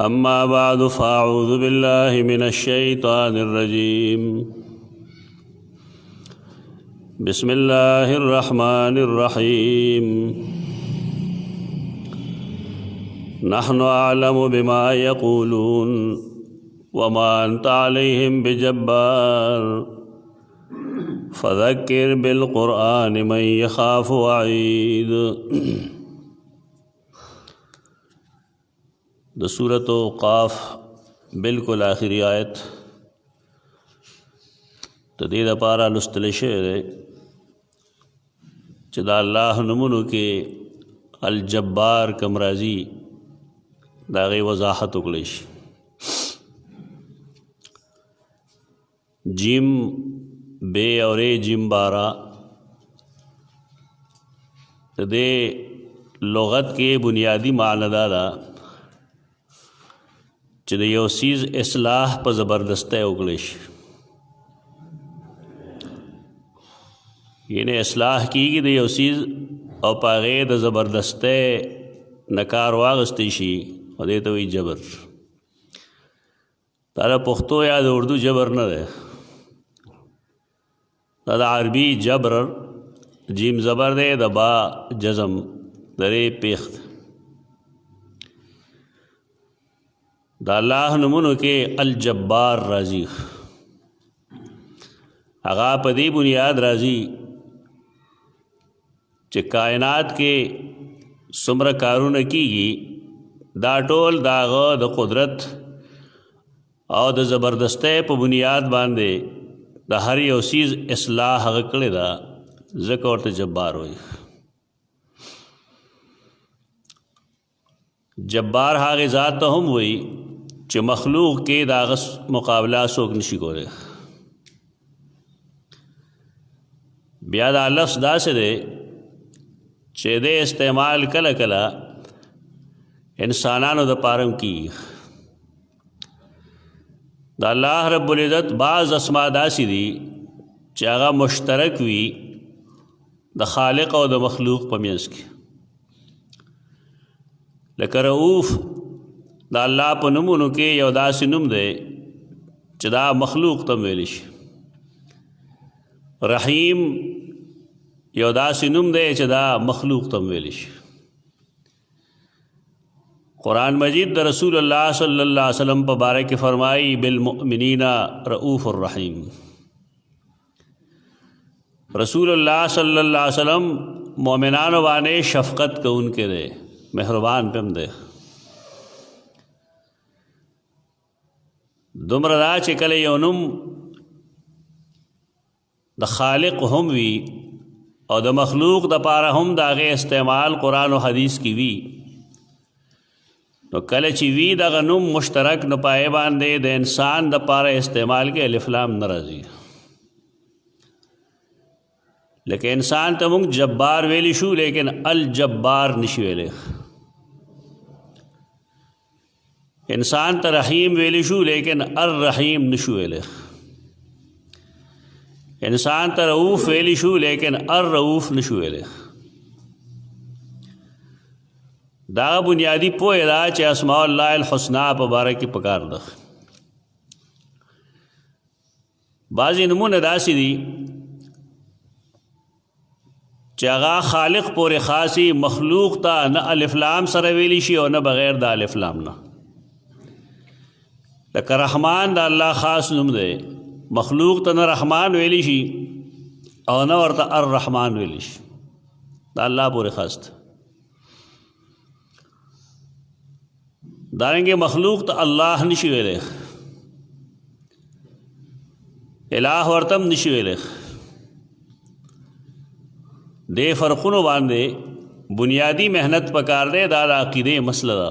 أما بعد فأعوذ بالله من الشيطان الرجيم بسم الله الرحمن الرحيم نحن أعلم بما يقولون وما أنت عليهم بجبار فذكر بالقرآن من يخاف وعيد. د سورۃ قاف بالکل آخری آیت د دې لپاره لوستل شوی دی چې د الله نومونو کې الجبار کوم راځي د هغې وضاحت وکړی شي. جیم بے او ری جیم بارا د دې لغت کې بنیادی معنی دا ده چې د یو څیز اصلاح په زبردستی وکړی شي، یعنی اصلاح کیږي د یو څیز او په هغې د زبردستی نه کار واخیستی شي او دې ته وایي جبر. دا د پښتو یا د اردو جبر نه دی، دا د عربي جبر، جیم زبر دی، د با جزم، د ری پیخت. دا الله نمونو کې الجبار راځي، هغه په دې بنیاد راځي چې کائنات کې څومره کارونه کیږي دا ټول د هغه د قدرت او د زبردستی په بنیاد باندې د هر یو څیز اصلاح هغه کړې ده، ځکه ورته جبار وایي. جبار هغې ذات ته هم وایي چې مخلوق کې د هغه مقابله څوک نشي کولی. بیا دا لفظ داسې دی چې د استعمال کله کله انسانانو د پاره هم کیږي. د الله رب العزت بعض اسما داسې دي چې هغه مشترک وي د خالق او د مخلوق په منځ کې، لکه رؤوف د الله په نومونو کې یو داسې نوم دی چې دا مخلوق ته ویلی شي. رحیم یو داسې نوم دی چې دا مخلوق ته ویلی شي. قرآن مجید د رسول الله صلی الله علیه وسلم په باره کې فرمایي بالمؤمنین رؤوف الرحیم. رسول الله صلی الله علیه وسلم مؤمنانو باندې شفقت کوونکی دی، مهربان پم دی. دومره دا چې کله یو نوم د خالق هم وي او د مخلوق د پاره هم د هغې استعمال قرآن و حدیث کې وي، نو کله چې وي دغه نوم مشترک، نو پای باندې د انسان د پاره استعمال کې الف لام نه راځي. لکه انسان ته موږ جبار ویلی شو لیکن الجبار نشي ویلی. انسان ته رحیم ویلی شو لیکن الرحیم نشو ویلی. انسان ته رؤوف ویلی شو لیکن الرؤوف نشو ویلی. دا بنیادی پوهه ده چې اسماء الله الحسنا په باره کې پکار ده. بعضې نومونه داسې دي چې هغه خالق پورې خاصي، مخلوق ته نه الف لام سره ویلی شي او نه بغیر د الف لام نه. لکه رحمان د الله خاص نوم دی، مخلوق ته نه رحمان ویلی شي او نه ورته الرحمن ویلی شي، د الله پورې خاص ده. دارنګه مخلوق ته الله نشي ویلی، الہ ورته نشي ویلی. دې فرقونو باندې بنیادی محنت پکار دی. دا د عقیدې مسله ده.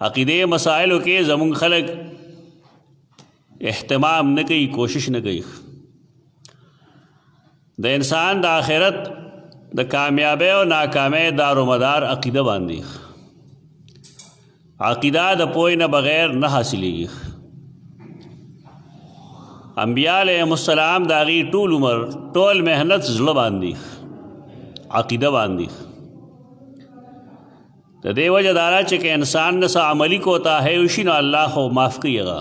عقیدې مسائلو کې زمونږ خلق اهتمام نه کوي، کوشش نه کوي. د انسان د آخرت د کامیابی او ناکامی دارومدار عقیده باندې. عقیده د پوهې نه بغیر نه حاصلېږي. انبیاء علیهم السلام د هغې ټول عمر ټول محنت زړه باندې، عقیده باندې. د دې وجه دا ده چې که انسان نه څه عملي کوتاهی وشي نو الله خو معاف کوي هغه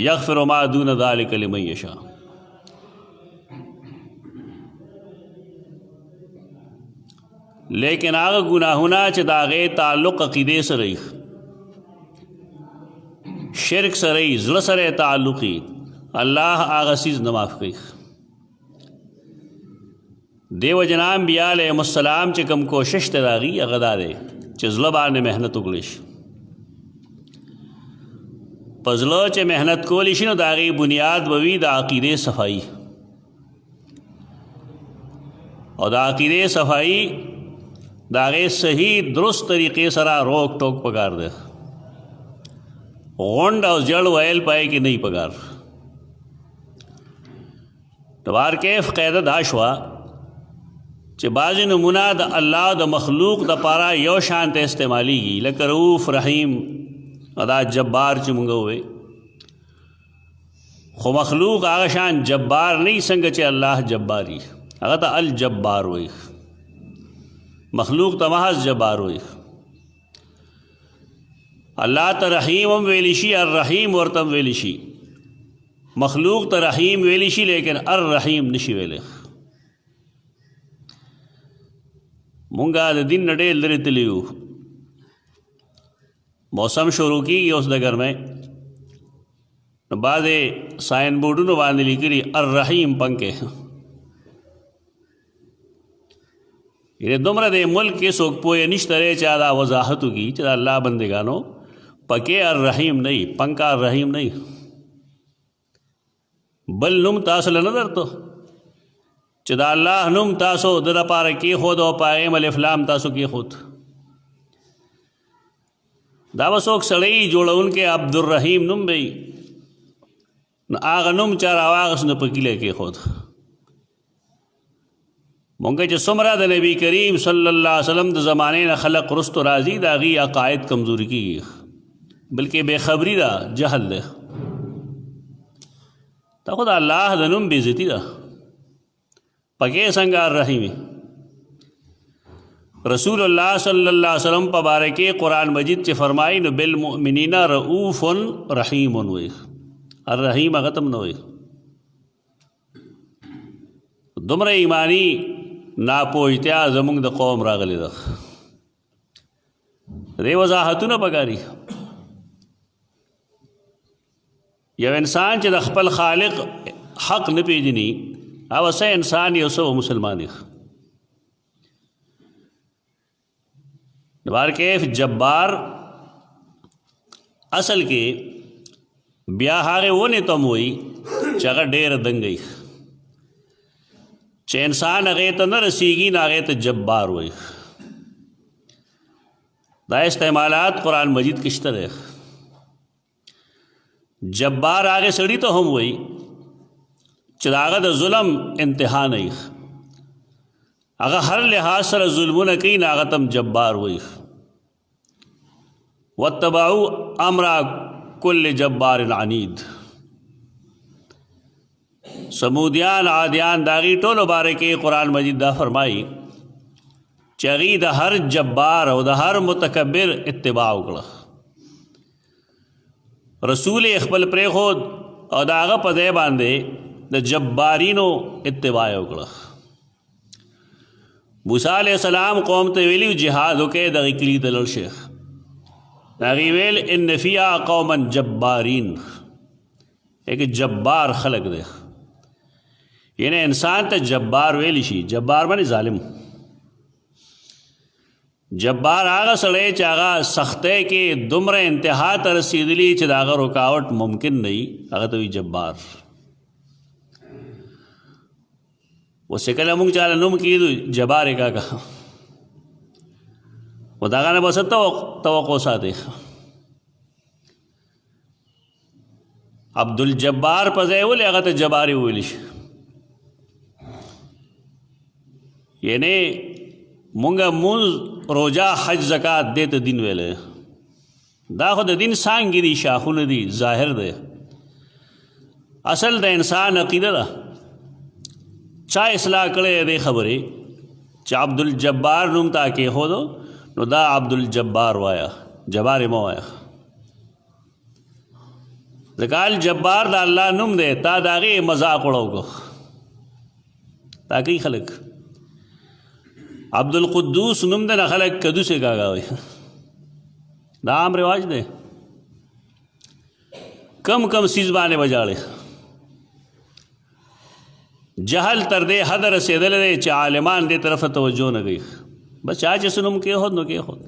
یغفر ما دون ذلک لمن یشاء. لیکن هغه ګناهونه چې د هغې تعلق عقیدې سره وي، شرک سره وي، زړه سره تعلق وي، الله هغه څیز نه معاف کوي. دیو جنا انبیاء علیهم السلام چې کوم کوشش ته راغي هغه دا دی چې زړه باندې محنت وکړی شي. په زړه چې محنت کولی شي نو د هغې بنیاد به وي د عقیدې صفایي، او د عقیدې صفایي د هغې صحیح درست طریقې سره روک ټوک پکار دی. غونډ او جړ ویل پای کې نه پکار. د وارکیف قاعده دا شوه چې بعضې نمونه د الله د مخلوق دپاره یو شان ته استعمالیږي، لکه رؤوف رحیم او دا جبار چې مونږ ووی، خو مخلوق هغه شان جبار نه څنګه چې الله جباري، هغه ته الجبار وی، مخلوق ته محض جبار وی. الله ته رحیم هم ویلی شي، الرحیم ورته هم ویلی شي. مخلوق ته رحیم ویلی شي لیکن الرحیم نشي ویلی. مونږه د دین نه ډېر لرې تللي یو. موسم شروع کېږي اوس د ګرمۍ، نو بعضې ساین بورډونو باندې لیکلي الرحیم پنکې. یعنې دومره د ملک کې څوک پوهه نشته دی چې دا وضاحت وکړي چې د الله بندګانو پکې الرحیم نه وي، پنکه الرحیم نه وي. بل نوم تاسو له نه درته چې د الله نوم تاسو د دپاره کېښود او په هغې الف لام تاسو کېښود. دا به څوک سړی جوړونکی عبدالرحیم نوم به وي، نو هغه نوم چا راواغست نو په کیله کېښود. مونږ چې څومره د نبي کریم صلی الله علیه وسلم د زمانې نه خلق رستو راځي د هغې عقاید کمزوري کېږي، بلکې بې خبري ده، جهل ده. دا خو د الله د نوم بېعزتي ده، پکې څنګه الرحیم. رسول الله صلی الله علیه وسلم په باره کې قرآن مجید چې فرمایي نو بالمؤمنین رؤوف رحیم وی، الرحیم هغه ته هم نه وی. دومره ایمانی ناپوهتیا زموږ د قوم راغلی ده. دې وضاحتونه پکاري. یو انسان چې د خپل خالق حق نه پیژني او څه انسان یو څه مسلمان دی. د وارکیف جبار اصل کې بیا هغې ونې ته م وایي چې هغه ډېره دنګه وي، چې انسان هغې ته نه رسیږي نو هغې ته جبار وایي. دا استعمالات قرآن مجید کې شته دی. جبار هغې سړي ته هم وایي چې د هغه د ظلم انتها نه وي، هغه هر لحاظ سره ظلمونه کوي نو هغه ته هم جبار وایي. واتبعوا امر کل جبار عنید. سمودیان عادیان د هغې ټولو باره کې قرآن مجید دا فرمایي چې هغې د هر جبار او د هر متکبر اتباع وکړه. رسول خپل پرېښود او د هغه په ځای باندې د جبارینو اتباع وکړه. موسی علیہ السلام قوم ته ویلي جهاد وکړئ دغې کلي ته لاړ شئ. هغې ویل ان فیها قوما جبارین، ایک جبار خلق دی. یعنی انسان ته جبار ویلی شي. جبار باندې ظالم. جبار هغه سړی چې هغه سختۍ کې دومره انتها ته رسېدلي چې د هغه رکاوټ ممکن نه وي، هغه ته وي جبار. اوس چې کله مونږ چاله نوم کېږدو جبار یې کاکا، خو د هغه نه به څه توقع ساتئ. عبدالجبار په ځای ولې هغه ته جبار یې وویلی شي. یعنی مونږه مونځ روجا حج زکات دې ته دین ویلی. دا خو د دین څانګې دي، شاخونه دي، ظاهر دی. اصل د انسان عقیده ده. چا اصلاح کړی دې خبرې چې عبدالجبار نوم تا کېښودو نو دا عبدالجبار وایا، جبار مو وایا. ځکه الجبار دا الله نوم دی، تا د هغې مذاق وړو تا کوي خلک. عبدالقدوس نوم دی نه خلک کدوسې کاږه وایي، دا عام رواج دی. کم سیز باندې وجاړې. جهل تر دې حد رسېدلی دی چې عالمان دې طرفه توجه نه کوي، بس چا چې څه نوم کېښود نو کېښود.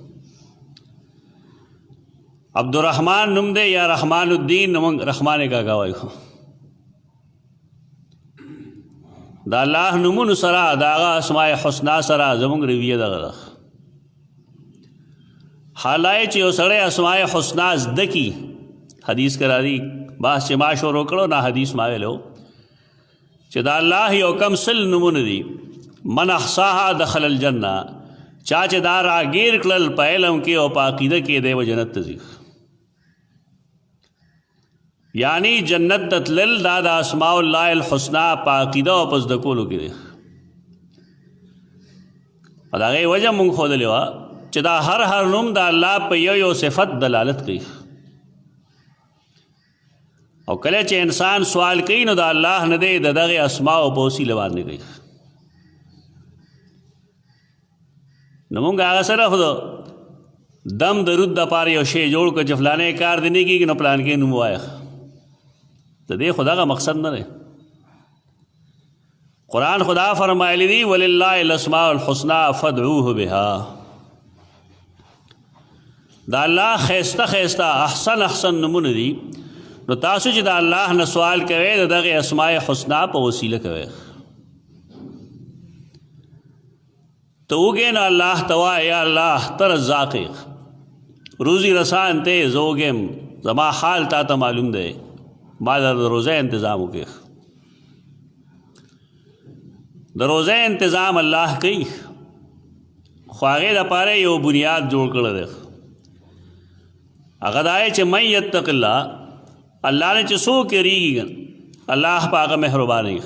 عبدالرحمن نوم دی یا رحمان الدین، نو موږ رحمان کاکا وایو. دا الله نومونو سره د هغه اسماء حسنا سره زموږ رویه دغه ده. حالای چې یو سړی اسماء حسنا زده کي، حدیث کرا دی بحث چې ما شروع کړو، نه حدیث ما ویلو چې دا الله یو کم سل نومونه دي. من احصاها دخل الجنه، چا چې دا راګیر کړل په علم کې او په عقیده کې دی و جنت ته ځي. یعنی جنت ته تلل دا د اسماء الله الحسنا په عقیده او په زده کولو کې دی. او د هغې وجه مونږ ښودلې وه چې دا هر نوم د الله په یو صفت دلالت کوي. او کله چې انسان سوال کوي نو د الله نه دی، د دغې اسماءو په وسیله باندې کوي. نو مونږ هغه سره خو دم درود دپاره یو شی جوړ کړو چې فلانی کار دی نه کېږي نو پلان کې نوم ووایه. د دې خو دغه مقصد نه دی. قرآن خدا فرمایلی دی وللہ الاسماء الحسنى فادعوه بها. دا الله خیسته خیسته احسن نمونه دي، نو تاسو چې د الله نه سوال کوئ د دغې اسماء حسنا په وسیله کوئ. ته وږې نو الله ته وایه یا الله ته رزاق یې، روزي رسان ته یې، زه وږیم، زما حال تا ته معلوم دی، ما د روزه انتظام وکړ. د روزه انتظام الله کوي، خو هغې دپاره یو بنیاد جوړ کړی دی. هغه دا دی چې من یتق الله، الله نه چې څوک یریږي الله په هغه مهربانوي.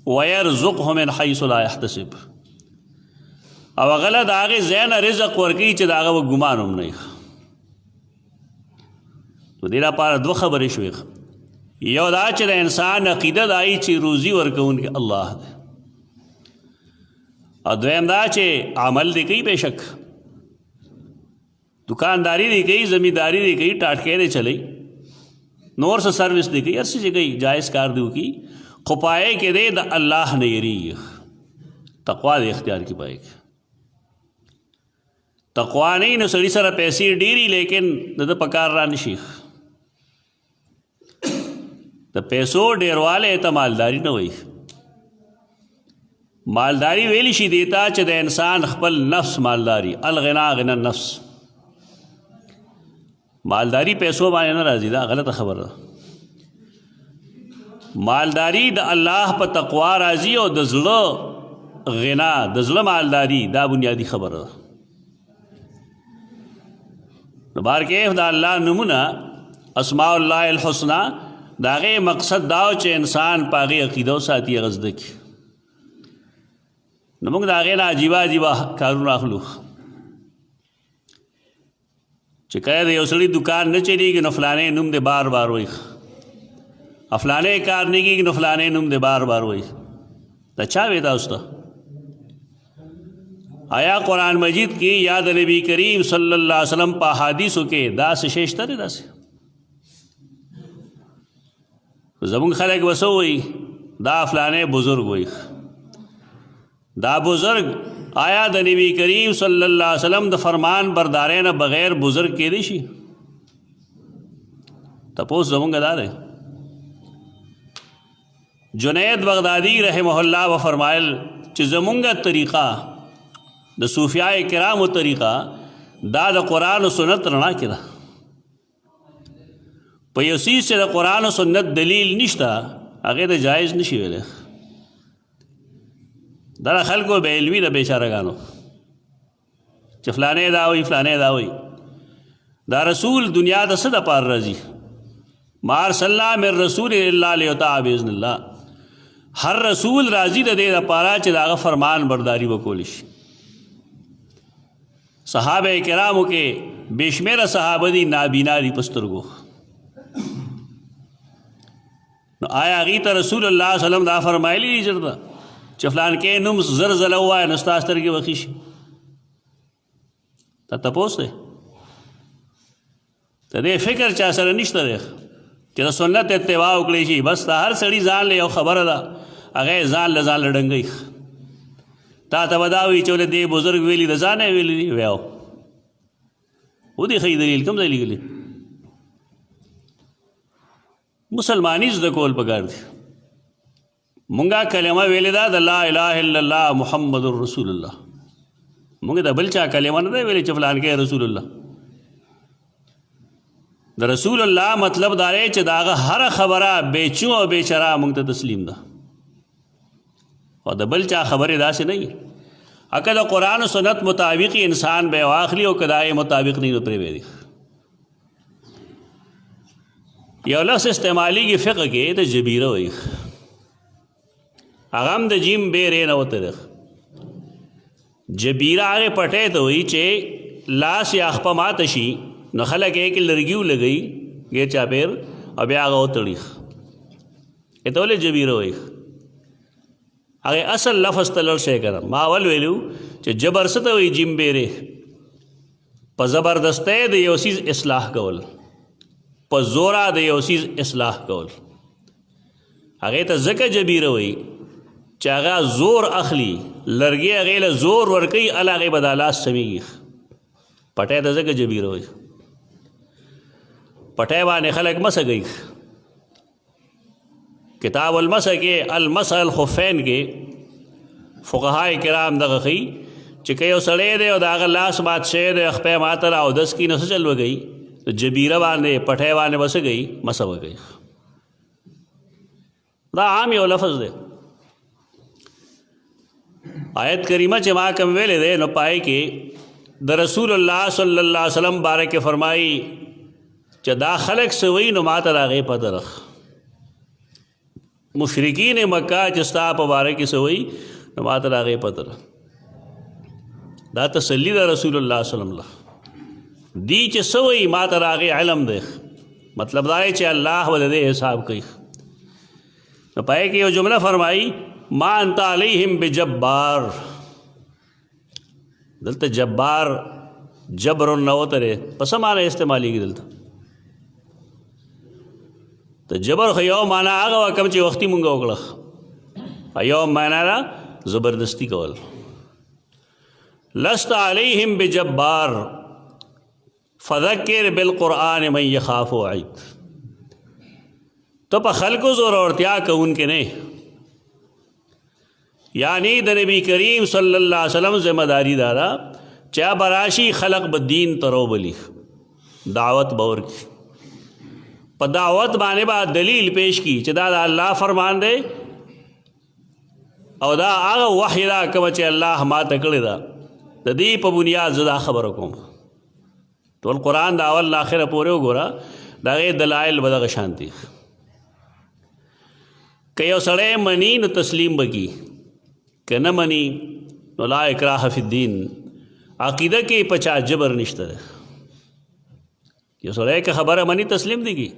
ویرزقه من حیث لا یحتسب، او هغه له د هغې ځای نه رزق ورکوي چې د هغه به ګمان هم نه وي. نو دې لپاره دوه خبرې شوې. یو دا چې د انسان عقیده دا وي چې روزي ورکوونکی الله دی، او دویم دا چې عمل دی کوي، بېشک دکانداری دی کوي، زمینداری دی کوي، ټاټکۍ دی چلی، نور څه سروس دی کوي، هر څه چې کوي جایز کار دی وکړي، خو پایې کې دی د الله نه یریږي، تقوا دی اختیار کی پایې کې. تقوا نه وي نو سړي سره پیسې ډېري لیکن د ده په کار را نشي. د پیسو ډیروالی ته مالداري نه وایي. مالداري ویلی شي دیتا چې د انسان خپل نفس مالداري، الغنا غنا النفس. مالداري پیسو باندې نه راځي، دا غلطه خبره ده. مالداري د الله په تقوا راځي، او د زړه غنا، د زړه مالداري، دا بنیادی خبره ده. نو بارکیف د الله نومونه اسماء الله الحسنى د هغې مقصد دا چې انسان په هغې عقیده وساتي، هغه زده کړي. نو موږ د هغې نه عجیبه کارونه اخلو چې کله د یو سړي دکان نه چلېږي نو فلانی نوم دی بار وایي، فلانی کار نه کېږي نو فلانی نوم دی بار وایي. دا چا وی تاسو ته؟ آیا قرآن مجید کې یا د نبی کریم صلی الله علیه وسلم په احادیثو کې داسې شی شته دی؟ داسې زمونږ خلک به څه وایي؟ دا فلانی بزرګ وایي. دا بزرګ آیا د نبی کریم صلی الله علیه وسلم د فرمان بردارۍ نه بغیر بزرګ کېدی شي؟ تپوس زمونږ دا دی. جنید بغدادي رحمه الله و فرمایل چې زمونږ طریقه د صوفیاء کرامو طریقه دا د قرآن و سنت رڼا کې ده. په یو څیز چې د قرآن و سنت دلیل نشته هغې ته جایز نشي ویلی. دا د خلکو بې علمي ده بېچارهګانو چې فلانی دا وایي فلانی دا وایي. دا رسول دنیا ته څه دپاره راځي؟ ما ارسلنا من رسول الا لیطاع باذن الله. هر رسول راځي د دې دپاره چې د هغه فرمان برداري وکولی شي. صحابه کرامو کې بشمیره صحابه دي نابینا دي په سترګو. نو آیا هغوی ته رسول الله صلی الله علیه وسلم دا فرمایلی دي چې فلان کې نوم زر ځله ووایه نو ستا سترګې وښي شي؟ دا تپوس دی. د دې فکر چا سره نشته دی چې د سنت اتباع وکړی شي. بس د هر سړي ځان له یو خبره ده، هغه یې ځان له ډنګوي. تا ته به دا وایي چې ولې دې بزرګ ویلي د ځانه یې ویلي دي. ویاو ودې ښیي دلیل کوم ځای لیکلی؟ مسلمانی زده کول پکار دي. مونږه کلمه ویلې ده د لا اله الا الله محمد رسول الله. مونږ د بل چا کلمه نه ده ویلې چې فلان کې رسول الله. د رسول الله مطلب دا دی چې د هغه هره خبره بیچو او بیچاره مونږ ته تسلیم ده، او د بل چا خبرې داسې نه وي. که د قرآن و سنت مطابق انسان به واخلي او که د هغې مطابق نه وي نو پرېږدي. یو لفظ استعمالیږي فقه کې د جبیره وایي، هغه هم د جیم بې رې نه وته ده. جبیره هغې پټۍ ته وایي چې لاس یا خپه ماته شي نو خلک یې کې لرګي ولګوي غیر چاپېر او بیا هغه وتړي. ته ولې جبیره وایي؟ هغې اصل لفظ ته لړ شی که نه. ما اول ویلو چې جبر څه ته وایي؟ جیم بې رې. په زبردستی د یو څیز اصلاح کول، په زوره د یو څیز اصلاح کول، هغې ته ځکه جبیره وایي چې هغه زور اخلي، لرګي هغې له زور ورکوي، ال هغې به دا لاس سمیږي. پټی ته ځکه جبیره وایي. پټی باندې خلک مسه کوي. کتاب المسح کې المسح الخفین کې فقهای کرام دغه ښیي چې که یو سړی دی او د هغه لاس مات شوی دی، خپې ماته را اودس کي نو څه چل وکوي؟ جبیره باندې پټی باندې به څه کوي؟ مسه وکوي. دا عام یو لفظ دی. آیت کریمه چې ما کوم ویلې دی نو پای کې د رسول الله صلی الله علیه وسلم باره کې فرمایي چې دا خلک څه وایي نو ما ته د هغې پته ده. مشرکین مکه چې ستا په باره کې څه وایي نو ما ته د هغې پته ده. دا تسلی ده رسول الله صلی الله علیه وسلم دی چې څه وایي ما ته د هغې علم دی. مطلب دا دی چې الله به د دې حساب کوي. نو پای کې یو جمله فرمایي ما انت علیہم بجبار. دلته جبار جبر نوته دی، په څه معنی استعمالیږي دلته؟ د جبر خو یو معنی هغه وه کوم چې وختي مونږ وکړه، یو معنی ده زبردستی کول. لست علیہم بجبار فذکر بالقرآن من یخاف وعید. تو په خلکو زور اورتیا کوونکې نه، یعنی د نبی کریم صلی الله علیه وسلم ذمہ داری دارا چا براشی خلق بدین ترو بلی دعوت بور کی، په دعوت باندې با دلیل پیش کی چې دا د الله فرمان دی او دا هغه وحی دا کوم چې الله ما ته کړی دا، د دې په بنیاد زه دا خبره کوم. ټول قرآن د اول له آخره پورې وګوره، د هغې دلایل به دغه شان دي. که یو سړی مني نو تسلیم به کي، که نه مني نو لا اکراه فی الدین. عقیده کې په چا جبر نشته دی. یو سړی که خبره مني تسلیم دی کی،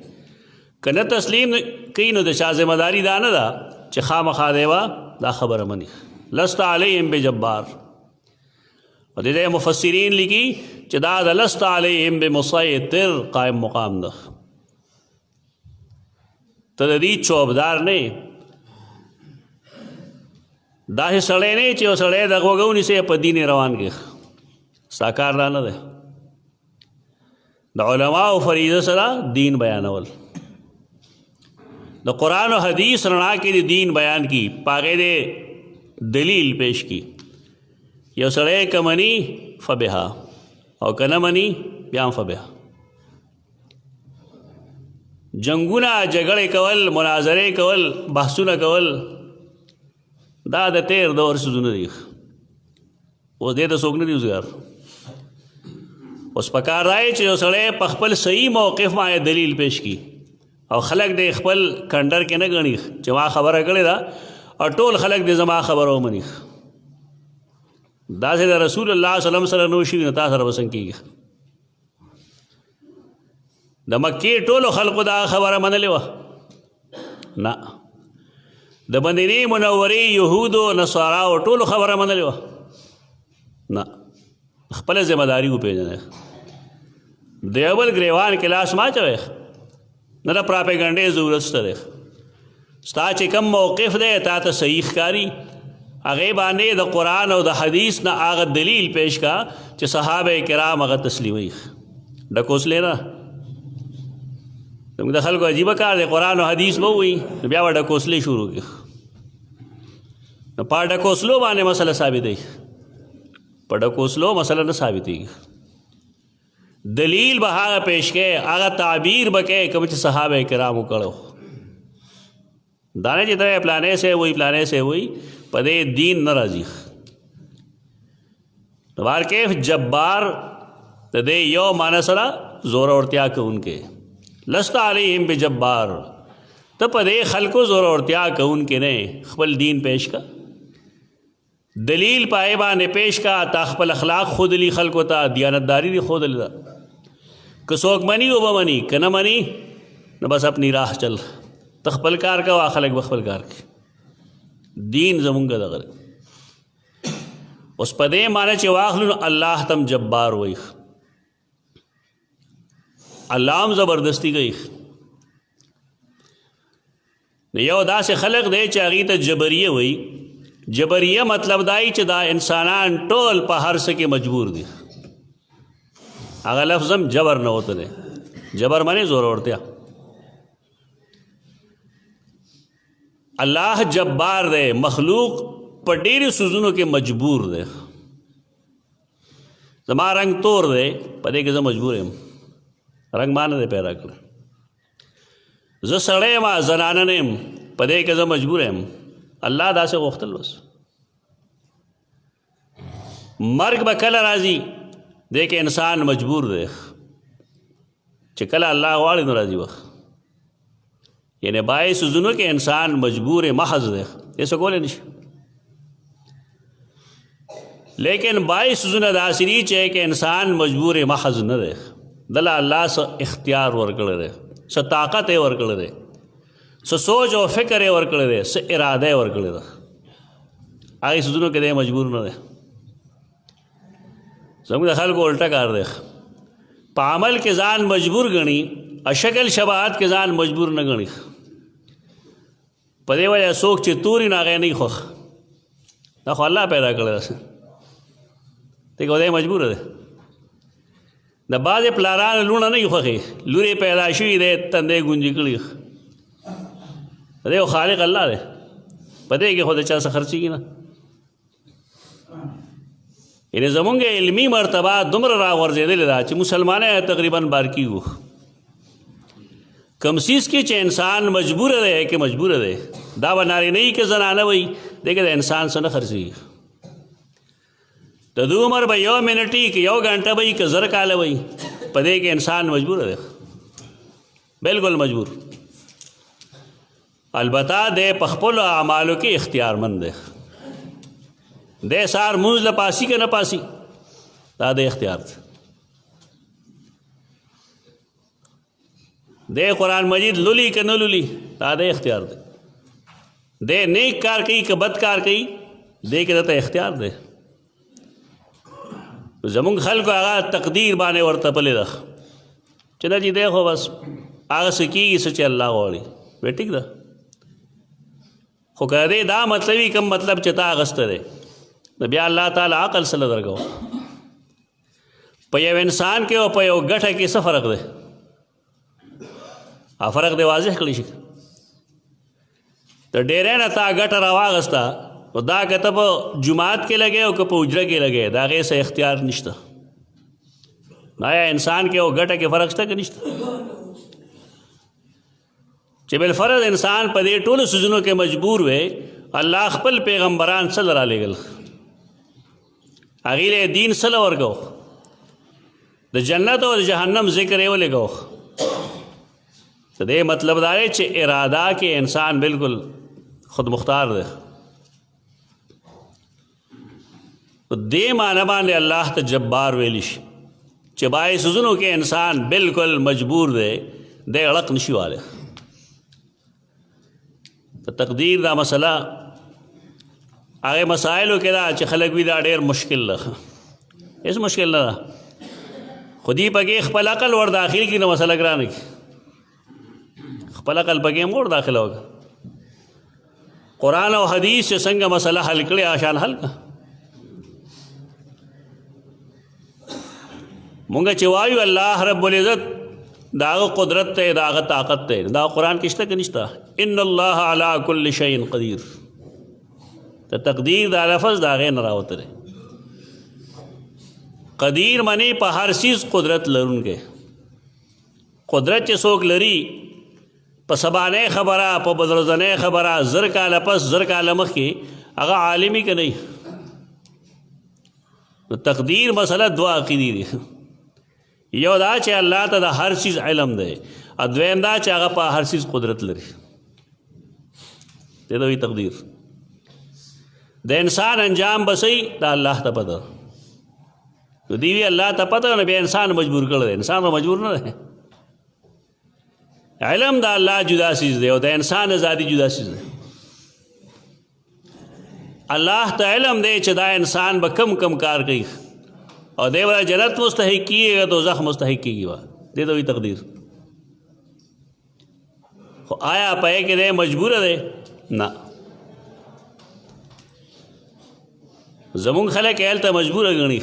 که نه تسلیم کوي نو د چا ذمہ داري دا نه ده چې خامخا دی دا خبره مني. لست علیهم بجبار. او د دې مفسرین لیکي چې دا د لست علیهم بمسیطر قائم مقام ده. ته د دې چوبدار نه، داسې سړی نه چې یو سړی دغه وږه ونیسي په دین روان کې، ستا کار دا نه دی. د علماو فریضه سره دین بیانول، د قرآن و حدیث رڼا کې د دین بیان کی، پاغې د دلیل پیش کی. یو سړی که مني فبها او که نه مني بیا هم فبها. جنگونه جګړې کول، مناظرې کول، بحثونه کول دا د تیر دور سوزونه دي. اوس دې ته څوک نه دي وزګار. اوس پکار رایي چې یو سړی په خپل صحیح موقف باندې دلیل پیش کی او خلک د خپل کنډر کې نه ګڼي چې ما خبره کړې ده او ټول خلک دې زما خبره ومني. داسې د رسول الله صلی الله علیه وسلم سره نو شي نو تا سره به څنګه کېږي. د مکې ټولو خلقو دا خبره منلې وه؟ نه. د مدینې منورې یهودو نصاراو ټولو خبره منلې وه؟ نه. خپله ذمه داري وپېژنئ. د یو بل ګریوان کې لاس مه اچوئ. نه د پراپیګنډې ضرورت شته دی. ستا چې کوم موقف دی تا ته صحیح ښکاري هغې باندې د قرآن او د حدیث نه هغه دلیل پیش کا چې صحابه کرام هغه تسلیموي. ډکوسلې نه. زموږ د خلکو عجیبه کار دی قرآن او حدیث به ووایي نو بیا به ډکوسلې شروع کړي. نو په ډکوسلو باندې مسله ثابتوي. په ډکوسلو مسله نه ثابتېږي. دلیل به هغه پیش کوي هغه تعبیر به کوي کوم چې صحابه کرامو کړو. دا نه چې ته پلانې سے وایي پلانې سے وایي په دې دین نه راځي. نو بهرکیف جبار د دې یو معنی سره زور اورتیا کوونکې لست علیہم بجبار. ته په دې خلکو زور اورتیا کوونکې نه خپل دین پیش کا دلیل پای باندې پیش کا تا خپل اخلاق خود لی خلکو ته دیانتداری دی خود لی. که څوک مني او به مني که نه مني نو بس اپنی راہ چل. ته خپل کار کوه خلک به خپل کار کوي. دین زمونږ دغه اوس په دې معنی چې واخلو نو الله تم جبار وایي. الله هم زبردستی کوي. یو داسې خلق دی چې هغې ته جبریه وایي. جبریه مطلب دای چې دا انسانان ټول په هر څه کې مجبور دي. هغه لفظ هم جبر نه وته دی. جبر معنی زور اورتیا. الله جبار دی. مخلوق په ډېرو څیزونو کې مجبور دی. زما رنګ تور دی په دې کې زه مجبور یم. رنګ ما نه دی پیدا کړی. زه سړی یم زنانه نه یم په دې کې زه مجبور یم. الله داسې غوښتل بس. مرګ به کله راځي دې کې انسان مجبور دی چې کله الله غواړي نو راځي وخت. یعنی باعث سوزونو کې انسان مجبور محض دی ایسا کولی نشي. لیکن باعث سوزونه داسې دي چې انسان مجبور محض نه دی. دله الله څه اختیار ورکړی دی څه طاقت یې ورکړی دی څه سوچ او فکر یې ورکړی دی څه اراده یې ورکړی ده. هغې څیزونو کې دی مجبور نه دی. زموږ د خلکو الټه کار دی. په عمل کې ځان مجبور ګڼي او شکل شباهت کې ځان مجبور نه ګڼي. په دې وجه څوک چې توري نو هغې نه وي خوښ. دا خو الله پیدا کړی ده دی کو دی مجبور دی. د بعضې پلارانو لوڼه نه وي خوښې لورې پیدا شوي دی تندی ګونجې کړي. دی خو خالق الله دی. په دې کې خو د چا څه خرچېږي نه. یعنې زمونږ علمي مرتبه دومره راغورځېدلې ده چې مسلمانان تقریبا بار کېږو. کم څیز کې چې انسان مجبوره دی که مجبوره دی دا به نارینه وي که زنانه وي دی کې د انسان څه نه خرڅېږي. د دو عمر به یو منټ وي که یو ګنټه به وي که زر کاله وي په دې کې انسان مجبوره دی. بالکل مجبور. البته دی په خپلو اعمالو کې اختیارمند دی. دی سار مونځ له پاسي که نه پاسي دا د اختیار دی. دی قرآن مجید لولي که نه لولي دا د اختیار دی. دی نیک کار کوي که بد کار کوي دی کې دته اختیار دی. زمونږ خلکو هغه تقدیر باندې ورته پلې ده چې نه جي دی خو بس هغه څه کېږي څه چې الله غواړي. وی ټیک ده. خو که دی دا مطلب وي کوم مطلب چې تا اخیسته دی نو بیا الله تعالی عقل سره درکوه. په یو انسان کې او په یو ګټه کې څه فرق دی؟ فرق دی واضح کړی شي. د ډېرې نه تا ګټه راواغسته او دا که ته په جومات کې لګې او که په حجره کې لګې د هغې څه اختیار نشته. آیا انسان کې او ګټه کې فرق شته که نشته؟ چې بالفرض انسان په دې ټولو څیزونو کې مجبور وی الله خپل پیغمبران څه له رالیږل هغې له دین څه له ورکو د جنت او د جهنم ذکر یې ولګو. د دې مطلب دا دی چې اراده کې انسان بالکل خود مختار دی. په دې معنی باندې الله ته جبار ویلی شي چې باعث سوزونو کې انسان بالکل مجبور دی دی اړق نشي والی په تقدیر دا مسله هغه مسایلو کې دا چې خلک وي دا ډېر مشکل ده هېڅ مشکل نه ده خو دې پکې خپل عقل ور داخل کړي نو مسله ګرانه کړي خپل عقل پکې هم ور داخله وکړه قرآن او حدیث چې څنګه مسله حل کړي آسان حل کړه مونږ چې وایو الله رب العزت دا قدرت ته دا طاقت ته دا قرآن کې شته که نشته ان الله علی کل شیء قدیر ته تقدیر دا لفظ دا غیر نه راوتلی قدیر معنی په هر چیز قدرت لرونکی قدرت چې څوک لري په سبانۍ خبره په بدرزنۍ خبره زر کاله پس زر کاله مخکې هغه عالمي که نه نو تقدیر مسله دوه عقیدې دي یو دا چې الله ته د هر چیز علم دی دویم دا چې هغه په هر چیز قدرت لري دې ته وایي تقدیر د انسان انجام بسوي دا الله ته پته نو دی وی الله ته پته نو بیا انسان مجبور کړی دی انسان مجبور نه دی علم دا الله جدا چیز دی او د انسان ذاتی جدا چیز دی الله ته علم دی چې دا انسان به کم کم کار کوي اور دے والا جنت مستحق کیے گا تو زخم مستحق کی گی دے دو تقدیر آیا پائے کہ دے مجبور دے نہ زمون خلق ایل تا مجبور گنی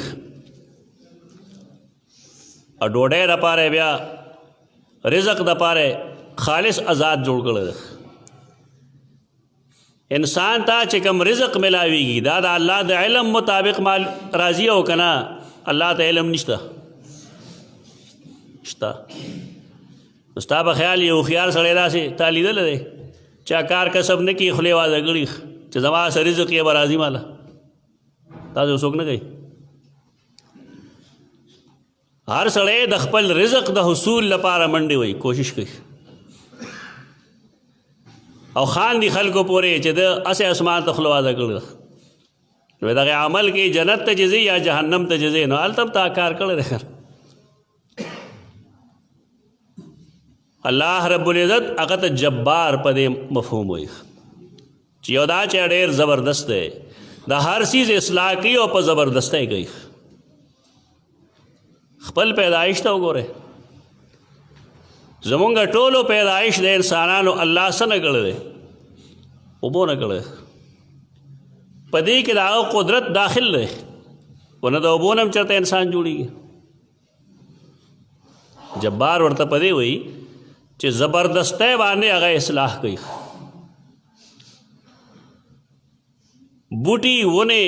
اور ڈوڑے دا پارے بیا رزق دا پارے خالص آزاد جوڑ کر انسان تا چکم رزق ملاوی گی دا اللہ دا علم مطابق مال راضی ہو کنا اللہ ته علم نشته شته ستا په خیال یو هوښیار سړی داسې تا لیدلی دی چا کار کسب نه کړي خولې وازه کړي چې زما څه رزق یې به راځي ماله تاسې څوک نه کوي هر سړی د خپل رزق د حصول لپاره منډې وایي کوشش کوي او خاندي خلکو پورې چې د اسې اسمان ته خوله وازه کړي نو دغه عمل کې جنت ته ځي یا جهنم ته ځي نو هلته تا کار کړی دی الله رب العزت هغه ته جبار په دې مفهوم وایي چې یو دا چې ډېر زبردست دی د هر چیز اصلاح کوي او په زبردستۍ کوي خپل پیدایش ته وګورئ زمونږ ټولو پیدایش د انسانانو الله څه نه کړی دی اوبو نه کړی په دې کې د هغه قدرت داخل دی ونه د اوبو نه هم چېرته انسان جوړېږي جبار ورته په دې وایي چې زبردستی باندې هغه اصلاح کوي بوټي ونې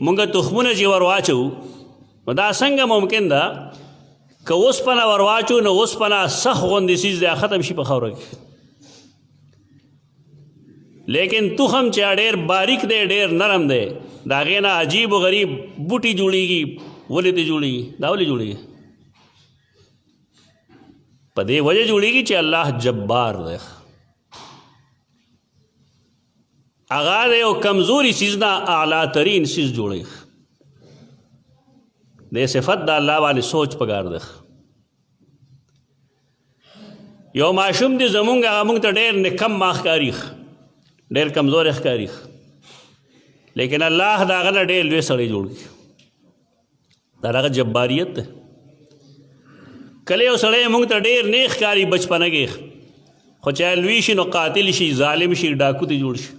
مونږ تخمونه چې ور واچو نو دا څنګه ممکن ده که اوسپنه ور واچو نو اوسپنه سخت غوندې څیز دی ختم شي په خاوره کې لیکن تخم چې ډېر باریک دی ډېر نرم دی د هغې نه عجیب و غریب بوټي جوړېږي ولې ته جوړېږي دا ولې جوړېږي په دې وجه جوړېږي چې الله جبار دی هغه د یو کمزوري څیز نه اعلی ترین څیز جوړوي دې صفت د الله باندې سوچ پکار دی یو ماشوم دی زمونږ هغه مونږ ته ډېر نکم ښکاري ډېر کمزوری ښکاري لیکن الله د هغه نه ډېر لوی سړی جوړ کړي دا هغه جباریت دی کله یو سړی مونږ ته ډېر نیک ښکاري بچپنه کې خو چې لوی شي نو قاتل شي ظالم شي ډاکو ته جوړ شي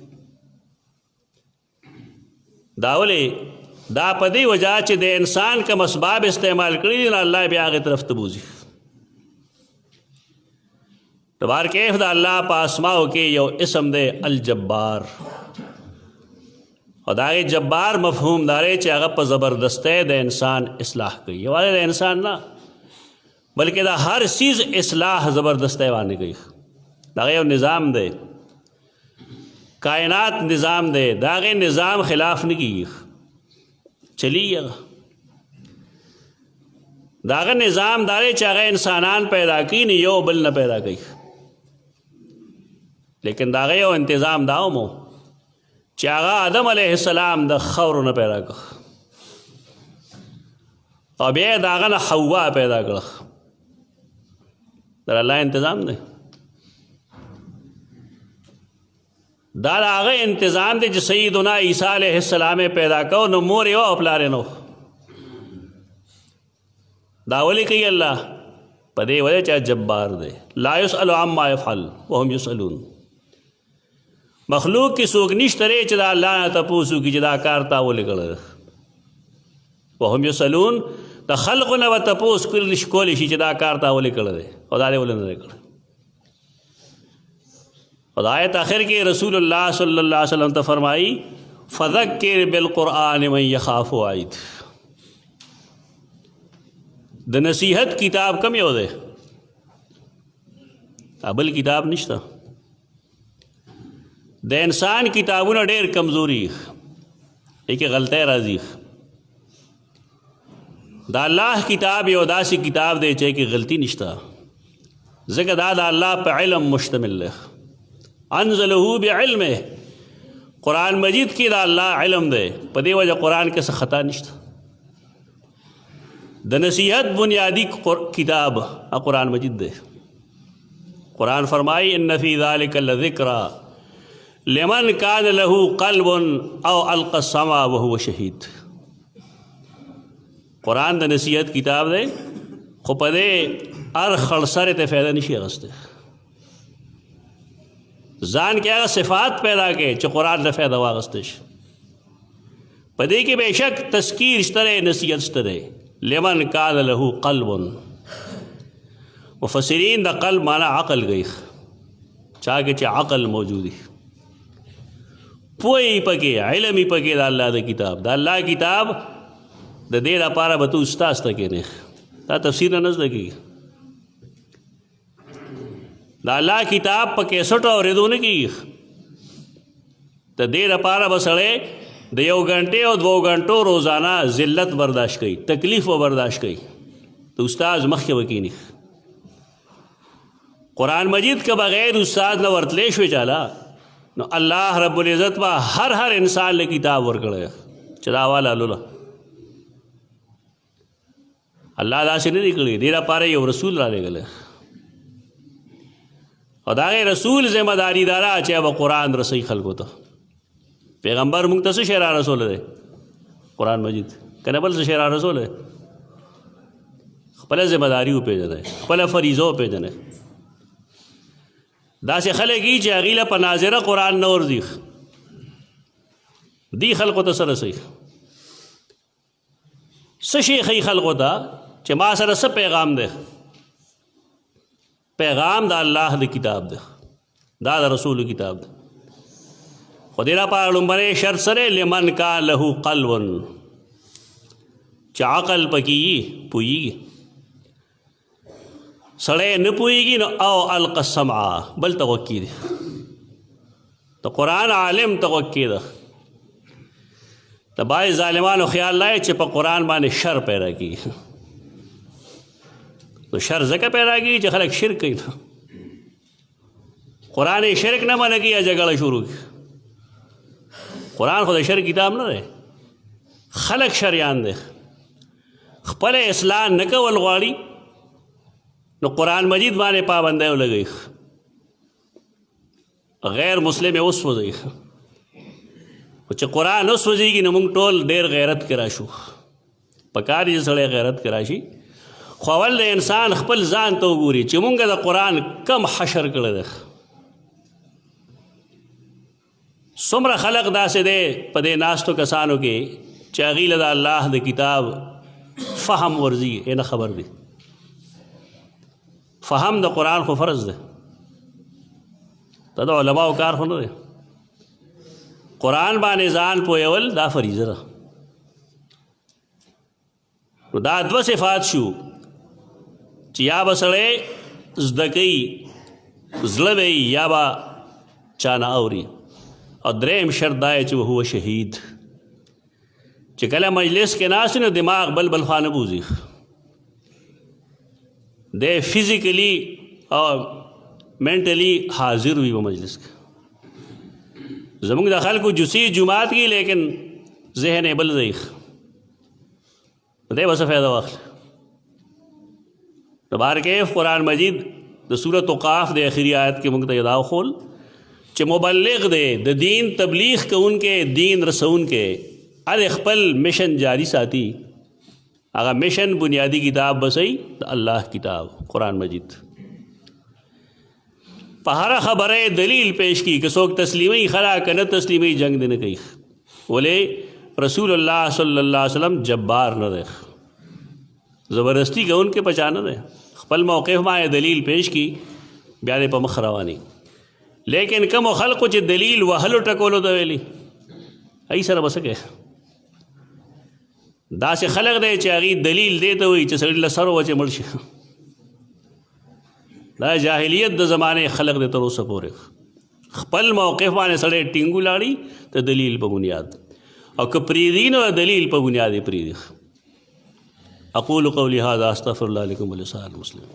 دا ولې دا په دې وجه چې د انسان کوم اسباب استعمال کړي دي نو الله بیا هغې طرف ته بوځي تبار کیف دا اللہ پا اسماؤ کے یو اسم دے الجبار اور دا جبار مفہوم دارے چاہا پا زبردستے دے انسان اصلاح کی یہ والے دے انسان نا بلکہ دا ہر چیز اصلاح زبردستے وانے گئی دا یو نظام دے کائنات نظام دے دا نظام خلاف نہیں کی چلی دا نظام دارے چاہا انسانان پیدا کی نہیں یو بل نہ پیدا کی لیکن دا غیو انتظام داو مو چې هغه آدم علیه السلام د خاورو نه پیدا کړ او بیا د هغه نه حوا پیدا کړه. در الله انتظام دی. دا د هغه انتظام دی چې سیدنا عیسی علیه السلام پیدا کو نو مور یې او پلار یې نو. دا ولې کوي الله؟ په دې وجه چې جبار دی. لا یسأل عما یفعل وهم یسألون. مخلوق کې څوک نشته دی چې دا الله نه تپوس وکړي چې دا کار تا ولې کړی. وهم یسألون د خلقو نه به تپوس کولی شي چې دا کار تا ولې کړی دی او دا دې ولې نه دی کړی. اور آیت آخر کې رسول الله صلی الله علیه وسلم ته فرمائی فذکر بالقرآن من یخاف وعید. د نصیحت کتاب کم یو دی، بل کتاب نشته. د انسان کتابونه ډېر کمزوري کې غلطۍ راځي. د الله کتاب یو داسې کتاب دی چې کې غلطي نشته، ځکه دا د الله په علم مشتمل دی. انزله بعلمه. قرآن مجید کې دا الله علم دی، په دې وجه قرآن کې څه خطا نشته. د نصیحت بنیادی کتاب قرآن مجید دی. قرآن فرمائی ان فی ذلک لذکرى لمن کان له قلب او القى السمع وهو شهید. قرآن د نصیحت کتاب دی، خو په دې هر خړسرې ته فایده نشي اخیستی. ځان کې هغه صفات پیدا کړي چې قرآن ته فایده واخیستی شي. په دې کې بېشک تذکیر شته دی، نصیحت شته دی. لمن کان له قلب. مفسرین د قلب معنی عقل گئی، چا کې چې عقل موجودی، پوهی پکې، علم یې پکې د الله د کتاب. د الله کتاب د دې لپاره به تو استاد ته کېنې، دا تفسیر نه زده کېږي. د الله کتاب په کیسټو اورېدو نه کېږي. د دې لپاره به سړی د 1 غنټې او 2 غنټو روزانه ذلت برداشت کوي، تکلیف و برداشت کوي، د استاد مخکې به کېني. قرآن مجید که بغیر استاد نه ورتلی شوې چاله، نو الله رب العزت به هر انسان له کتاب ورکړی چې دا والا لوله. الله داسې نه دی کړی. دې لپاره یو رسول را لېږلی، او د هغې رسول ذمه داري دا ده چې به قرآن رسوي خلکو ته. پیغمبر موږ ته څه شی را رسولی دی؟ قرآن مجید. که نه بل څه شی را رسولی؟ خپله ذمه داري وپېژنئ، خپله فریضه وپېژنئ. داسې خلک یي چې هغوی له په ناظره قرآن نه ورځي، دی خلکو ته څه رسوي؟ څه شی ښیي خلکو ته چې ما سره څه پیغام دی؟ پیغام د الله د کتاب دی، دا د رسول کتاب دی. خو دې لپاره لومړی شرط سره لمن کان له قلب، چې عقل پکې وي، پوهېږي. سړی نه پوهېږي نو او القى السمع، بل توقع دی. د قرآن عالم توقع ده. د بعض ظالمانو خیال لای چې په قرآن باندې شر پیدا کېږي. نو شر ځکه پیدا کېږي چې خلک شرک کوي. قرآن یې شرک نه منع کړي، جګړه شروع کړي. قرآن خو د شر کتاب نه دی. خلک شریان دی، خپل اصلاح نه کول غواړي، نو قرآن مجید باندې پابندی ولګوي، غیر مسلم یې وسوځوي. خو چې قرآن وسوځېږي نو موږ ټول ډېر غیرت کې راشو. پکار یې سړی غیرت کې راشي. خو اول د انسان خپل ځان ته وګوري چې موږ د قرآن کم حشر کړی دی. څومره خلق داسې دی په دې ناستو کسانو کې چې هغوی له د الله د کتاب فهم ورځي، یې نه خبر دی. فهم د قرآن خو فرض دی، دا د علماو کار خو نه دی. قرآن باندې ځان پوهول دا فریضه ده. نو دا 2 صفات شو چې یا به سړی زده کوي، زړه به یا به چا نه اوري. او دریم شرط دا چې هو شهید، چې کله مجلس کې ناست نو دماغ بل خوا نه بوځي. دی فزیکلی او مینټلی حاضر وي په مجلس کې. زموږ د خلکو جوسی جماعت کی، لیکن ذهن یې بل ځای. دی به څه فایده واخله. د بارکیف قرآن مجید د سورۃ قاف د اخري آیت کې موږ ته دا وښول چې مبلغ دی د دین تبلیغ کوونکې دین رسونکې هر خپل مشن جاری ساتي. هغه مشن بنیادی کتاب بسئ د الله کتاب قرآن مجید. په هر خبره دلیل پیش کی که څوک تسلیمي خلا که نه تسلیمي جنگ دی نه کوي. ولې رسول الله صلی الله علیه وسلم جبار نه دی، زبردستی کوونکې پچا نه دی. خپل موقف باندې دلیل پیش کی بیا دې په مخ رواني. لیکن کومو خلقو چې دلیل وهلو ټکولو ته ویلي ای سره به څه کوې؟ داسې خلق دی چې هغې دلیل دی ته وایي چې سړي له سر وچې مړ شي. دا جاهلیت د زمانې خلق دی تر اوسه پورې. خپل موقف باندې سړی ټینګ ولاړي د دلیل په بنیاد، او که پرېږدي نو د دلیل په بنیاد یې پرېږدي. اقول قولي هذا استغفر الله لكم ولسائر المسلمين.